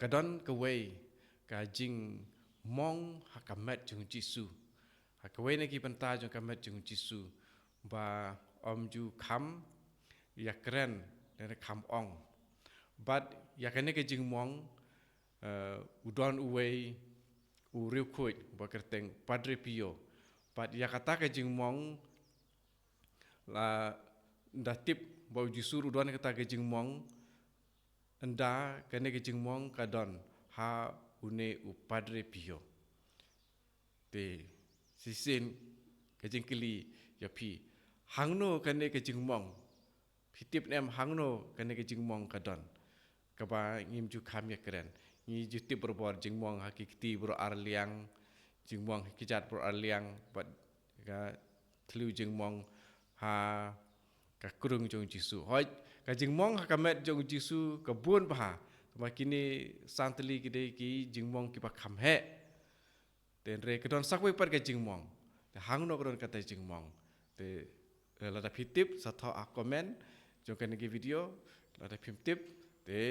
kadon kawai ka jing mong hakamet jung jisu hakawai na ki panta jung kamet jung jisu ba om ju kham ya kren dan kham ong but ya kene ke jing mong udon uwei u riu kuit ba kerteng Padre Pio but ya kata ke jing mong la datip ba jisu udon kata ke jing mong enda kene ke jing mong kadon ha une u Padre Pio te sisin ke jing kili ya pi hangno kene ke jing mong pitip nem hangno kene ke jing mong kadon kaba ngim ju kham ya keren ni juti berbor jing mong hakikti bro arliang jing mong kijat bro arliang bat ga tlu jing mong ha ka kurung jong jisu hoi ka jing mong ha kamet jong jisu ka bun pa makini santli kide ki jing mong ki pa kham he ten re kedon sakwe par ka jing mong te hangno kedon kata jing mong te lada pitip satho a komen jong kan gi video lada pitip te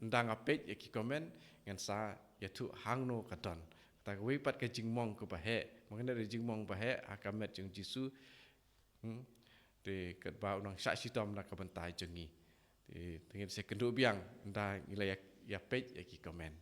ndang apet ya ki komen ngan sa ya tu hangno kadon ta we pat ka jing mong ko pa he mangena re jing mong pa he a kamet jong jisu te kat ba unang sya sitom na ka bantai jongi te tengin se kendu biang nda ngila ya pet ya ki komen